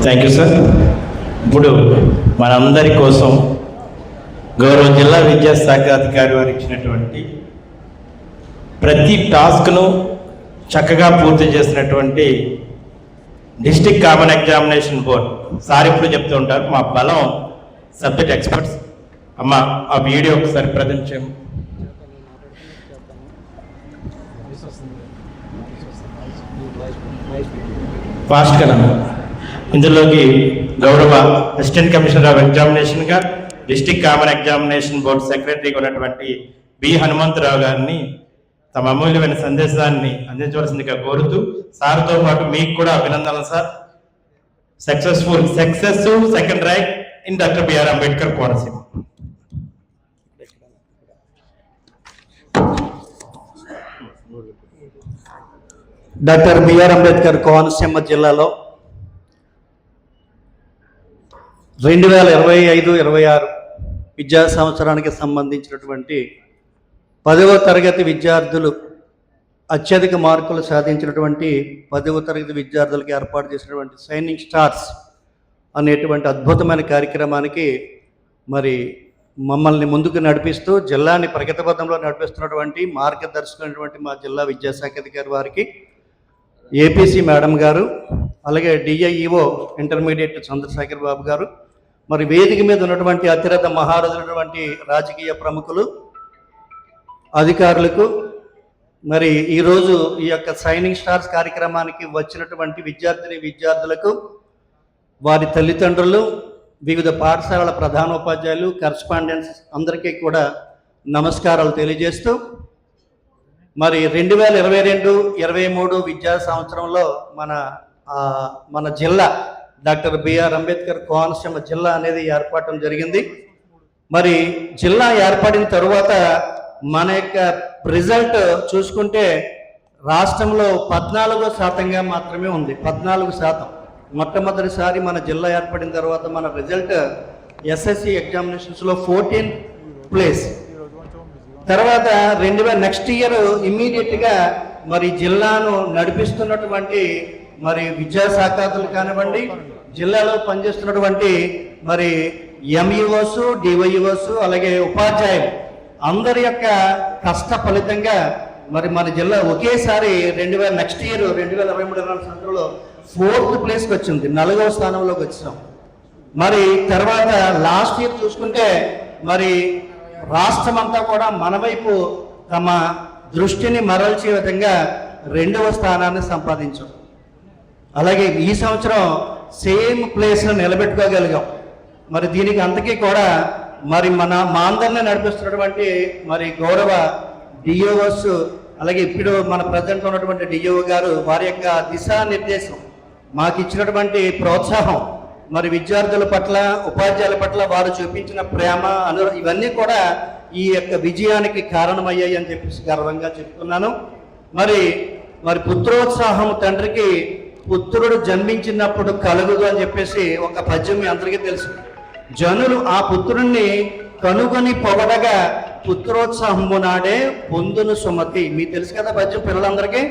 Thank you sir. ఇప్పుడు మనందరి కోసం గౌరవ జిల్లా విద్యాశాఖ అధికారి వారు ఇచ్చినటువంటి ప్రతి టాస్క్ను చక్కగా పూర్తి చేసినటువంటి district common examination board sir ఇప్పుడు చెప్తూ ఉంటారు, మా బలం సబ్జెక్ట్ ఎక్స్పర్ట్స్. అమ్మ ఆ వీడియో ఒకసారి ప్రజెంట్ చేయము. ఫాస్ట్గా ఇందులోకి గౌరవ అసిస్టెంట్ కమిషనర్ ఆఫ్ ఎగ్జామినేషన్గా డిస్ట్రిక్ట్ కామన్ ఎగ్జామినేషన్ బోర్డు సెక్రటరీగా ఉన్నటువంటి బి హనుమంతరావు గారిని తమ అమూల్యమైన సందేశాన్ని అందించవలసిందిగా కోరుతూ, సార్తో పాటు మీకు కూడా అభినందనలు sir. Success second rank in doctor B R Ambedkar Konaseema. Doctor B R Ambedkar Konaseema జిల్లాలో 2025-26 విద్యా సంవత్సరానికి సంబంధించినటువంటి 10వ తరగతి విద్యార్థులు అత్యధిక మార్కులు సాధించినటువంటి 10వ తరగతి విద్యార్థులకు ఏర్పాటు చేసినటువంటి షైనింగ్ స్టార్స్ అనేటువంటి అద్భుతమైన కార్యక్రమానికి మరి మమ్మల్ని ముందుకు నడిపిస్తూ జిల్లాని ప్రగతి పథంలో నడిపిస్తున్నటువంటి మార్గదర్శకులైనటువంటి మా జిల్లా విద్యాశాఖ అధికారి వారికి, ఏపీసీ మేడం గారు, అలాగే డిఐఈఓ ఇంటర్మీడియట్ చంద్రశేఖర్ బాబు గారు, మరి వేదిక మీద ఉన్నటువంటి అతిరథ మహారథులైనటువంటి రాజకీయ ప్రముఖులు, అధికారులకు, మరి ఈరోజు ఈ యొక్క షైనింగ్ స్టార్స్ కార్యక్రమానికి వచ్చినటువంటి విద్యార్థులకు, వారి తల్లిదండ్రులు, వివిధ పాఠశాలల ప్రధానోపాధ్యాయులు, కరస్పాండెంట్స్ అందరికీ కూడా నమస్కారాలు తెలియజేస్తూ, మరి 2022-23 విద్యా సంవత్సరంలో మన జిల్లా డాక్టర్ బిఆర్ అంబేద్కర్ కోనసీమ జిల్లా అనేది ఏర్పడటం జరిగింది. మరి జిల్లా ఏర్పడిన తరువాత మన యొక్క రిజల్ట్ చూసుకుంటే రాష్ట్రంలో 14% మాత్రమే ఉంది. 14%. మొట్టమొదటిసారి మన జిల్లా ఏర్పడిన తర్వాత మన రిజల్ట్ ఎస్ఎస్సి ఎగ్జామినేషన్స్లో 14th ప్లేస్. తర్వాత నెక్స్ట్ ఇయర్ ఇమ్మీడియట్గా మరి జిల్లాను నడిపిస్తున్నటువంటి మరి విద్యాశాఖలు కానివ్వండి, జిల్లాలో పనిచేస్తున్నటువంటి మరి ఎంఈఓస్, డివైఓస్, అలాగే ఉపాధ్యాయులు అందరి యొక్క కష్ట ఫలితంగా మరి మన జిల్లా ఒకేసారి నెక్స్ట్ ఇయర్ 2023 సంవత్సరంలో 4th ప్లేస్కి వచ్చింది, 4వ స్థానంలోకి వచ్చాం. మరి తర్వాత లాస్ట్ ఇయర్ చూసుకుంటే మరి రాష్ట్రం అంతా కూడా మన వైపు తమ దృష్టిని మరల్చే విధంగా 2వ స్థానాన్ని సంపాదించాం. అలాగే ఈ సంవత్సరం సేమ్ ప్లేస్లో నిలబెట్టుకోగలిగాం. మరి దీనికి అంతకీ కూడా మరి మా అందరినీ నడిపిస్తున్నటువంటి మరి గౌరవ డిఓస్, అలాగే ఇప్పుడు మన ప్రజెంట్ ఉన్నటువంటి డిఓ గారు, వారి యొక్క దిశానిర్దేశం, మాకు ఇచ్చినటువంటి ప్రోత్సాహం, మరి విద్యార్థుల పట్ల, ఉపాధ్యాయుల పట్ల వారు చూపించిన ప్రేమ, ఇవన్నీ కూడా ఈ యొక్క విజయానికి కారణమయ్యాయి అని చెప్పేసి గర్వంగా చెప్తున్నాను. మరి పుత్రోత్సాహం తండ్రికి పుత్రుడు జన్మించినప్పుడు కలుగుదు అని చెప్పేసి ఒక పద్యం మీ అందరికీ తెలుసు. జనులు ఆ పుత్రుణ్ణి కనుగొని పొగడగా పుత్రోత్సాహము నాడే పొందును సుమతి. మీకు తెలుసు కదా పద్యం పిల్లలందరికీ.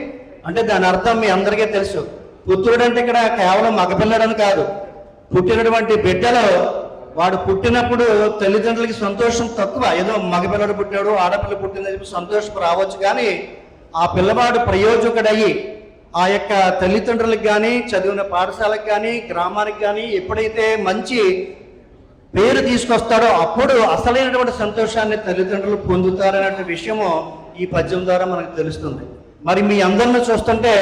అంటే దాని అర్థం మీ అందరికీ తెలుసు. పుత్రుడు అంటే ఇక్కడ కేవలం మగపిల్లడని కాదు. పుట్టినటువంటి బిడ్డలో వాడు పుట్టినప్పుడు తల్లిదండ్రులకి సంతోషం తక్కువ. ఏదో మగపిల్లడు పుట్టాడు, ఆడపిల్ల పుట్టిందని చెప్పి సంతోషం రావచ్చు, కానీ ఆ పిల్లవాడు ప్రయోజకుడయ్యి ఆ యొక్క తల్లిదండ్రులకు కానీ, చదివిన పాఠశాలకు కానీ, గ్రామానికి కానీ ఎప్పుడైతే మంచి పేరు తీసుకొస్తాడో అప్పుడు అసలైనటువంటి సంతోషాన్ని తల్లిదండ్రులు పొందుతారనే విషయము ఈ పద్యం ద్వారా మనకు తెలుస్తుంది. మరి మీ అందరిని చూస్తుంటే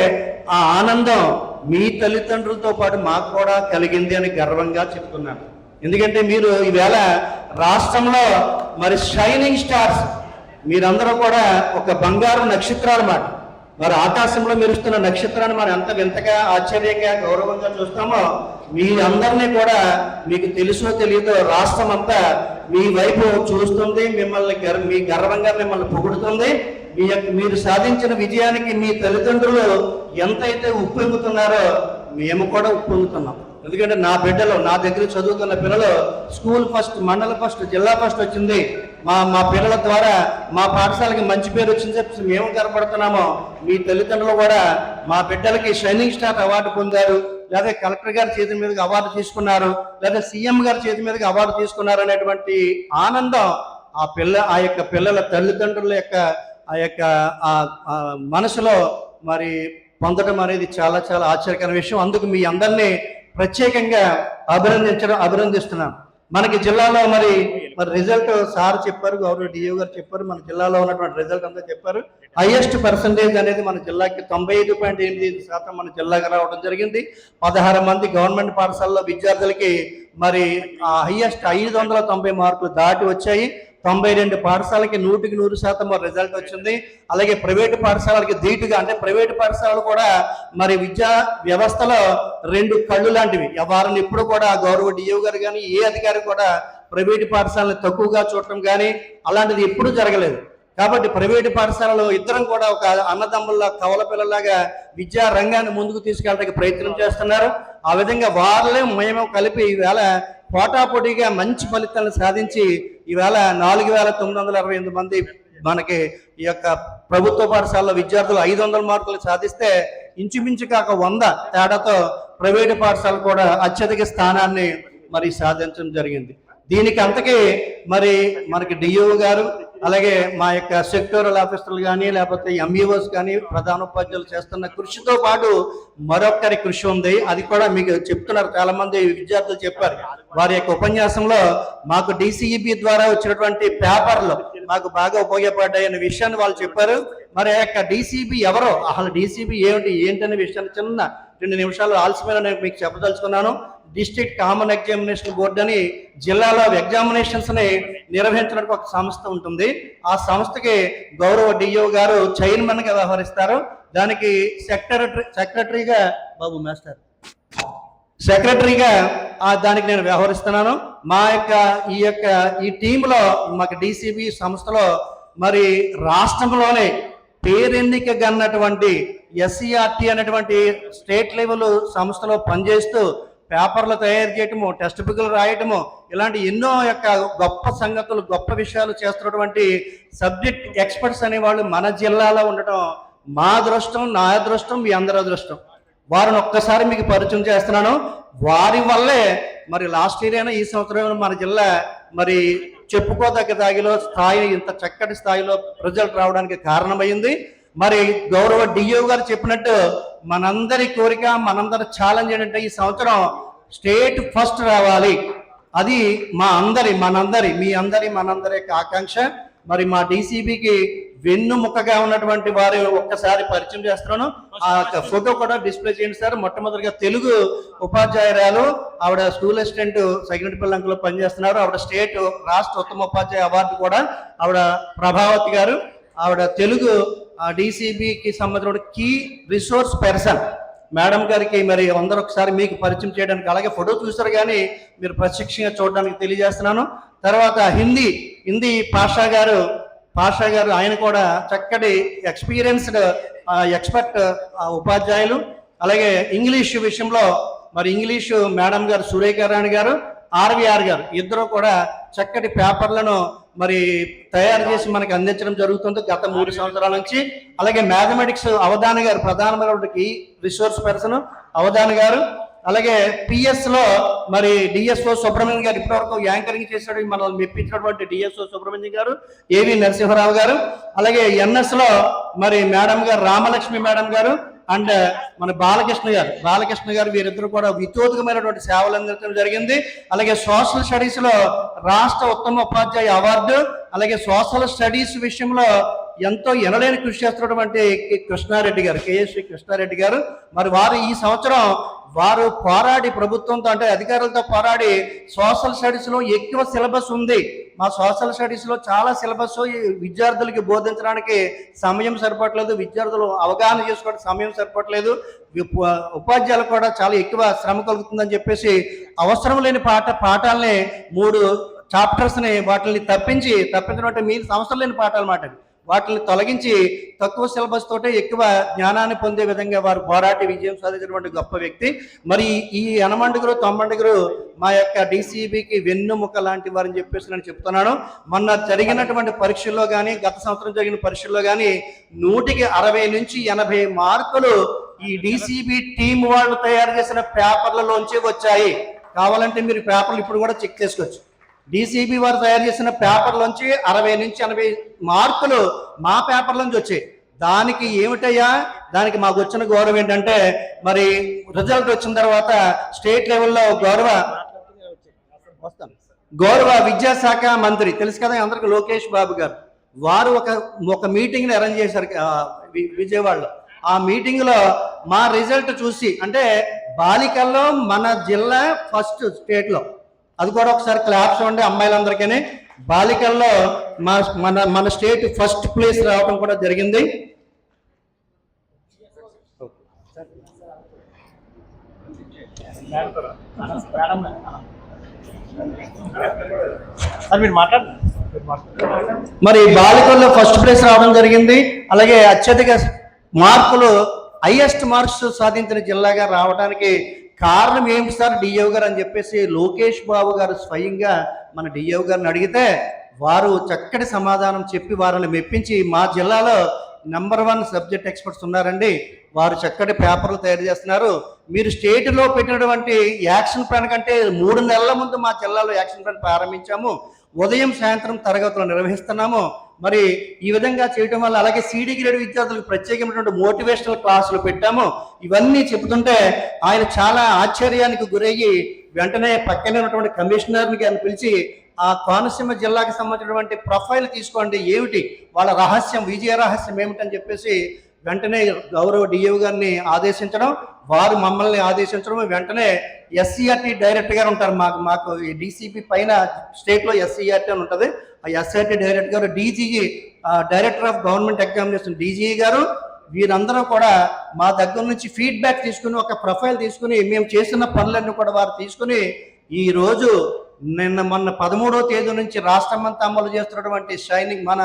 ఆ ఆనందం మీ తల్లిదండ్రులతో పాటు మాకు కూడా కలిగింది అని గర్వంగా చెప్తున్నాను. ఎందుకంటే మీరు ఈవేళ రాష్ట్రంలో మరి షైనింగ్ స్టార్స్, మీరందరూ కూడా ఒక బంగారు నక్షత్రాలు మాట. మరి ఆకాశంలో మెరుస్తున్న నక్షత్రాన్ని మనం ఎంత వింతగా, ఆశ్చర్యంగా, గౌరవంగా చూస్తామో, మీ అందరినీ కూడా మీకు తెలుసో తెలియదో రాష్ట్రం అంతా మీ వైపు చూస్తుంది, మీ గర్వంగా మిమ్మల్ని పొగుడుతుంది. మీరు సాధించిన విజయానికి మీ తల్లిదండ్రులు ఎంతైతే ఉప్పొంగుతున్నారో మేము కూడా ఉప్పొంగుతున్నాం. ఎందుకంటే నా బిడ్డలు, నా దగ్గర చదువుతున్న పిల్లలు స్కూల్ ఫస్ట్, మండల ఫస్ట్, జిల్లా ఫస్ట్ వచ్చింది. మా పిల్లల ద్వారా మా పాఠశాలకి మంచి పేరు వచ్చింది చెప్పి మేము గర్వపడుతున్నామో, మీ తల్లిదండ్రులు కూడా మా బిడ్డలకి షైనింగ్ స్టార్ అవార్డు పొందారు, లేదా కలెక్టర్ గారి చేతి మీదుగా అవార్డు తీసుకున్నారు, లేదా సీఎం గారి చేతి మీదుగా అవార్డు తీసుకున్నారు అనేటువంటి ఆనందం ఆ యొక్క పిల్లల తల్లిదండ్రుల యొక్క ఆ మనసులో మరి పొందడం అనేది చాలా చాలా ఆశ్చర్యకర విషయం. అందుకు మీ అందరినీ ప్రత్యేకంగా అభినందిస్తున్నాను. మనకి జిల్లాలో మరి రిజల్ట్ సార్ చెప్పారు, గౌరవ డిఓ గారు చెప్పారు, మన జిల్లాలో ఉన్నటువంటి రిజల్ట్ అంతా చెప్పారు. హైయెస్ట్ పర్సంటేజ్ అనేది మన జిల్లాకి 95.85% మన జిల్లాకి రావడం జరిగింది. 16 మంది గవర్నమెంట్ పాఠశాలలో విద్యార్థులకి మరి హైయెస్ట్ 590 మార్కులు దాటి వచ్చాయి. 92 పాఠశాలకి 100% రిజల్ట్ వచ్చింది. అలాగే ప్రైవేటు పాఠశాలకి ధీటుగా, అంటే ప్రైవేటు పాఠశాలలు కూడా మరి విద్యా వ్యవస్థలో 2 కళ్ళు లాంటివి. వారిని ఎప్పుడు కూడా గౌరవ డిఓ గారు కానీ ఏ అధికారి కూడా ప్రైవేటు పాఠశాలను తక్కువగా చూడటం కానీ అలాంటిది ఎప్పుడూ జరగలేదు. కాబట్టి ప్రైవేటు పాఠశాలలో ఇద్దరం కూడా ఒక అన్నదమ్ముల్లా కవల పిల్లలాగా విద్యా రంగాన్ని ముందుకు తీసుకెళ్ళడానికి ప్రయత్నం చేస్తున్నారు. ఆ విధంగా వాళ్ళే మేము కలిపి ఈవేళ పోటాపోటీగా మంచి ఫలితాలను సాధించి ఈవేళ 4928 మంది మనకి ఈ యొక్క ప్రభుత్వ పాఠశాలలో విద్యార్థులు 500 మార్కులు సాధిస్తే ఇంచుమించు కాక 100 తేడాతో ప్రైవేటు పాఠశాలలు కూడా అత్యధిక స్థానాన్ని మరి సాధించడం జరిగింది. దీనికి అంతకీ మరి మనకి డిఓ గారు, అలాగే మా యొక్క సెక్టోరల్ ఆఫీసర్లు కానీ లేకపోతే ఎంఈఓస్ కానీ ప్రధానోపాధ్యాయులు చేస్తున్న కృషితో పాటు మరొకరి కృషి ఉంది. అది కూడా మీకు చెప్తున్నారు, చాలా మంది విద్యార్థులు చెప్పారు. వారి యొక్క ఉపన్యాసంలో మాకు DCEB ద్వారా వచ్చినటువంటి పేపర్లు మాకు బాగా ఉపయోగపడ్డాయి అనే విషయాన్ని వాళ్ళు చెప్పారు. మరి ఆ యొక్క DCEB ఎవరో, అసలు DCEB ఏంటనే విషయాన్ని చిన్న 2 నిమిషాలు ఆలస్యమైన నేను మీకు చెప్పదలుచుకున్నాను. డిస్ట్రిక్ట్ కామన్ ఎగ్జామినేషన్ బోర్డు అని జిల్లాలో ఎగ్జామినేషన్స్ ని నిర్వహించడానికి ఒక సంస్థ ఉంటుంది. ఆ సంస్థకి గౌరవ డిఓ గారు చైర్మన్ గా వ్యవహరిస్తారు. దానికి సెక్రటరీగా దానికి నేను వ్యవహరిస్తున్నాను. మా ఈ టీంలో మాకు DCEB సంస్థలో మరి రాష్ట్రంలోనే పేరెన్నిక గన్నటువంటి SCRT అనేటువంటి స్టేట్ లెవెల్ సంస్థలో పనిచేస్తూ పేపర్లు తయారు చేయటము, టెక్స్ట్ బుక్లు రాయటము, ఇలాంటి ఎన్నో గొప్ప సంగతులు, గొప్ప విషయాలు చేస్తున్నటువంటి సబ్జెక్ట్ ఎక్స్పర్ట్స్ అనేవాళ్ళు మన జిల్లాలో ఉండటం మా అదృష్టం, నా అదృష్టం, మీ అందరి అదృష్టం. వారిని ఒక్కసారి మీకు పరిచయం చేస్తున్నాను. వారి వల్లే మరి లాస్ట్ ఇయర్ అయినా ఈ సంవత్సరం మన జిల్లా మరి చెప్పుకోదగ్గ స్థాయి, ఇంత చక్కటి స్థాయిలో రిజల్ట్ రావడానికి కారణమైంది. మరి గౌరవ డిఓ గారు చెప్పినట్టు మనందరి కోరిక, మనందరి ఛాలెంజ్ ఏంటంటే ఈ సంవత్సరం స్టేట్ ఫస్ట్ రావాలి. అది మనందరి యొక్క ఆకాంక్ష. మరి మా DCEBకి వెన్నుముక్కగా ఉన్నటువంటి వారు ఒక్కసారి పరిచయం చేస్తున్నాను. ఆ ఫోటో కూడా డిస్ప్లే చేయండి సార్. మొట్టమొదటిగా తెలుగు ఉపాధ్యాయురాలు, ఆవిడ స్కూల్ అసిస్టెంట్ సైకినటిపల్లి పనిచేస్తున్నారు. ఆవిడ రాష్ట్ర ఉత్తమ ఉపాధ్యాయ అవార్డు కూడా ఆవిడ ప్రభావతి గారు. ఆవిడ తెలుగు DCEBకి సంబంధించిన కీ రిసోర్స్ పర్సన్ మేడం గారికి మరి అందరూ ఒకసారి మీకు పరిచయం చేయడానికి, అలాగే ఫోటో చూస్తారు కానీ మీరు ప్రత్యక్షంగా చూడడానికి తెలియజేస్తున్నాను. తర్వాత హిందీ పాషా గారు ఆయన కూడా చక్కటి ఎక్స్పీరియన్స్డ్ ఎక్స్పర్ట్ ఉపాధ్యాయులు. అలాగే ఇంగ్లీష్ విషయంలో మరి ఇంగ్లీషు మేడం గారు సురేఖారాణి గారు, RVR గారు, ఇద్దరు కూడా చక్కటి పేపర్లను మరి తయారు చేసి మనకి అందించడం జరుగుతుంది గత 3 సంవత్సరాల నుంచి. అలాగే మ్యాథమెటిక్స్ అవధాన్ గారు, ప్రధానమైనటువంటి రిసోర్స్ పర్సన్ అవధాన్ గారు. అలాగే PS లో మరి DSO సుబ్రహ్మణ్యం గారు ఇప్పటివరకు యాంకరింగ్ చేశాడు, మనల్ని మెప్పించినటువంటి DSO సుబ్రహ్మణ్యం గారు, AV నరసింహరావు గారు. అలాగే NS లో మరి మేడం గారు రామలక్ష్మి మేడం గారు అండ్ మన బాలకృష్ణ గారు వీరిద్దరు కూడా వితోదకమైనటువంటి సేవలు అందించడం జరిగింది. అలాగే సోషల్ స్టడీస్ లో రాష్ట్ర ఉత్తమ ఉపాధ్యాయ అవార్డు, అలాగే సోషల్ స్టడీస్ విషయంలో ఎంతో ఎనలేని కృషి చేస్తున్నటువంటి KSC కృష్ణారెడ్డి గారు. మరి వారు ఈ సంవత్సరం పోరాడి ప్రభుత్వంతో, అంటే అధికారులతో పోరాడి సోషల్ స్టడీస్ లో ఎక్కువ సిలబస్ ఉంది. మా సోషల్ స్టడీస్ లో చాలా సిలబస్ విద్యార్థులకి బోధించడానికి సమయం సరిపడలేదు, విద్యార్థులు అవగాహన చేసుకోవడానికి సమయం సరిపడలేదు, ఉపాధ్యాయులు కూడా చాలా ఎక్కువ శ్రమ కలుగుతుందని చెప్పేసి అవసరం లేని పాఠాలని 3 చాప్టర్స్ని వాటిని తప్పించినట్టు మీరు అవసరం లేని పాఠాలు మాట వాటిని తొలగించి తక్కువ సిలబస్ తోటే ఎక్కువ జ్ఞానాన్ని పొందే విధంగా వారు పోరాటి విజయం సాధించినటువంటి గొప్ప వ్యక్తి. మరి ఈ యనమండుగురు తొమ్మండుగురు మా యొక్క DCEBకి వెన్నుముక లాంటి వారని చెప్పేసి నేను చెప్తున్నాను. మొన్న జరిగినటువంటి పరీక్షల్లో కానీ, గత సంవత్సరం జరిగిన పరీక్షల్లో కానీ 100కి 60 నుంచి 80 మార్కులు ఈ డిసిబి టీం వాళ్ళు తయారు చేసిన పేపర్లలోంచి వచ్చాయి. కావాలంటే మీరు పేపర్లు ఇప్పుడు కూడా చెక్ చేసుకోవచ్చు. డిసిబి వారు తయారు చేసిన పేపర్లోంచి 60 నుంచి 80 మార్కులు మా పేపర్ నుంచి వచ్చాయి. దానికి ఏమిటయ్యా, దానికి మాకు వచ్చిన గౌరవం ఏంటంటే, మరి రిజల్ట్ వచ్చిన తర్వాత స్టేట్ లెవెల్లో గౌరవ విద్యాశాఖ మంత్రి తెలుసు కదా అందరికి, లోకేష్ బాబు గారు, వారు ఒక మీటింగ్ని అరేంజ్ చేశారు విజయవాడలో. ఆ మీటింగ్ లో మా రిజల్ట్ చూసి, అంటే బాలికల్లో మన జిల్లా ఫస్ట్ స్టేట్ లో, అది కూడా ఒకసారి క్లాప్స్ ఉండే అమ్మాయిలందరికీ, బాలికల్లో మన స్టేట్ ఫస్ట్ ప్లేస్ రావడం కూడా జరిగింది. మరి బాలికల్లో ఫస్ట్ ప్లేస్ రావడం జరిగింది. అలాగే అత్యధిక మార్కులు, హైయెస్ట్ మార్క్స్ సాధించిన జిల్లాగా రావడానికి కారణం ఏమిటి సార్ డిఓ గారు అని చెప్పేసి లోకేష్ బాబు గారు స్వయంగా మన డిఓ గారిని అడిగితే, వారు చక్కటి సమాధానం చెప్పి వారిని మెప్పించి, మా జిల్లాలో నెంబర్ 1 సబ్జెక్ట్ ఎక్స్పర్ట్స్ ఉన్నారండి, వారు చక్కటి పేపర్లు తయారు చేస్తున్నారు, మీరు స్టేట్లో పెట్టినటువంటి యాక్షన్ ప్లాన్ కంటే 3 నెలల ముందు మా జిల్లాలో యాక్షన్ ప్లాన్ ప్రారంభించాము, ఉదయం సాయంత్రం తరగతులు నిర్వహిస్తున్నాము, మరి ఈ విధంగా చేయడం వల్ల, అలాగే సిడి గ్రేడ్ విద్యార్థులకు ప్రత్యేకమైనటువంటి మోటివేషనల్ క్లాసులు పెట్టాము. ఇవన్నీ చెబుతుంటే ఆయన చాలా ఆశ్చర్యానికి గురయ్యి వెంటనే పక్కనే ఉన్నటువంటి కమిషనర్ని గారిని పిలిచి, ఆ కోనసీమ జిల్లాకి సంబంధించినటువంటి ప్రొఫైల్ తీసుకోండి, ఏమిటి వాళ్ళ రహస్యం, విజయ రహస్యం ఏమిటని చెప్పేసి వెంటనే గౌరవ డిఓ గారిని ఆదేశించడం, వారు మమ్మల్ని ఆదేశించడం, వెంటనే ఎస్సీఆర్టీ డైరెక్టర్ గారు ఉంటారు మాకు ఈ డిసిపి పైన స్టేట్లో ఎస్సీఆర్టీ అని ఉంటుంది. ఆ ఎస్సీఆర్టీ డైరెక్టర్ గారు, DGE director of government examination DGE గారు, వీరందరూ కూడా మా దగ్గర నుంచి ఫీడ్బ్యాక్ తీసుకుని, ఒక ప్రొఫైల్ తీసుకుని, మేము చేసిన పనులన్నీ కూడా వారు తీసుకుని, ఈరోజు మొన్న 13వ తేదీ నుంచి రాష్ట్రమంతా అమలు చేస్తున్నటువంటి షైనింగ్ మన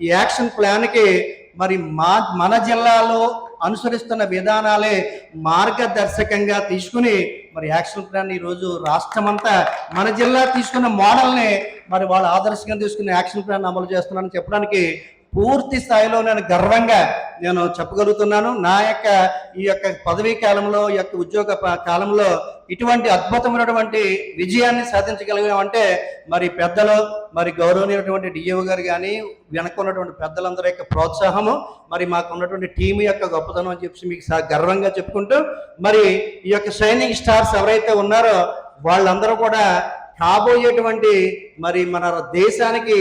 ఈ యాక్షన్ ప్లాన్కి మరి మన జిల్లాలో అనుసరిస్తున్న విధానాలే మార్గదర్శకంగా తీసుకుని మరి యాక్షన్ ప్లాన్ ఈరోజు రాష్ట్రమంతా మన జిల్లా తీసుకున్న మోడల్ని మరి వాళ్ళు ఆదర్శంగా తీసుకుని యాక్షన్ ప్లాన్ అమలు చేస్తున్నారని చెప్పడానికి పూర్తి స్థాయిలో నేను గర్వంగా చెప్పగలుగుతున్నాను. నా ఈ యొక్క పదవీ కాలంలో, ఈ యొక్క ఉద్యోగ కాలంలో ఇటువంటి అద్భుతమైనటువంటి విజయాన్ని సాధించగలిగామంటే మరి పెద్దలు, మరి గౌరవనీయమైనటువంటి డిఓ గారు కానీ, వెనక్కున్నటువంటి పెద్దలందరి యొక్క ప్రోత్సాహము, మరి మాకు ఉన్నటువంటి టీం యొక్క గొప్పతనం అని చెప్పి మీకు గర్వంగా చెప్పుకుంటూ, మరి ఈ యొక్క షైనింగ్ స్టార్స్ ఎవరైతే ఉన్నారో వాళ్ళందరూ కూడా కాబోయేటువంటి, మరి మన దేశానికి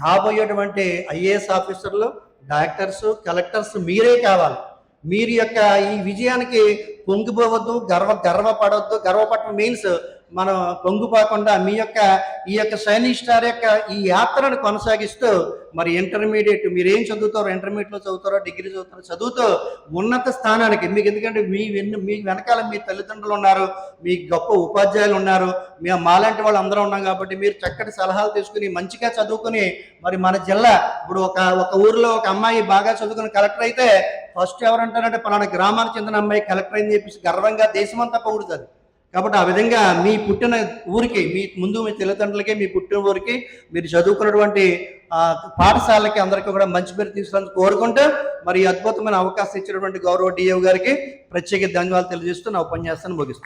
కాబోయేటువంటి ఐఏఎస్ ఆఫీసర్లు, డాక్టర్స్, కలెక్టర్స్ మీరే కావాలి. మీరు యొక్క ఈ విజయానికి పొంగిపోవద్దు, గర్వపడవద్దు. గర్వపడటం మీన్స్ మనం పొంగిపోకుండా ఈ యొక్క షైనింగ్ స్టార్ యొక్క ఈ యాత్రను కొనసాగిస్తూ, మరి ఇంటర్మీడియట్ మీరు ఏం చదువుతారో, ఇంటర్మీడియట్లో చదువుతారో, డిగ్రీ చదువుతూ ఉన్నత స్థానానికి మీకు, ఎందుకంటే మీ వెనకాల మీ తల్లిదండ్రులు ఉన్నారు, మీ గొప్ప ఉపాధ్యాయులు ఉన్నారు, మేము మాలాంటి వాళ్ళు అందరూ ఉన్నాం కాబట్టి మీరు చక్కటి సలహాలు తీసుకుని మంచిగా చదువుకుని, మరి మన జిల్లా ఇప్పుడు ఒక ఊరిలో ఒక అమ్మాయి బాగా చదువుకుని కలెక్టర్ అయితే ఫస్ట్ ఎవరంటారంటే పలానా గ్రామానికి చెందిన అమ్మాయి కలెక్టర్ అని చెప్పేసి గర్వంగా దేశమంతా పొగుడుతుంది. కాబట్టి ఆ విధంగా మీ పుట్టిన ఊరికి, మీ తల్లిదండ్రులకి, మీ పుట్టిన ఊరికి, మీరు చదువుకున్నటువంటి పాఠశాలకి అందరికీ కూడా మంచి పేరు తీసుకుని కోరుకుంటూ, మరి అద్భుతమైన అవకాశం ఇచ్చినటువంటి గౌరవ డిఓ గారికి ప్రత్యేక ధన్యవాదాలు తెలియజేస్తూ నా ఉపన్యాసాన్ని ముగిస్తాను.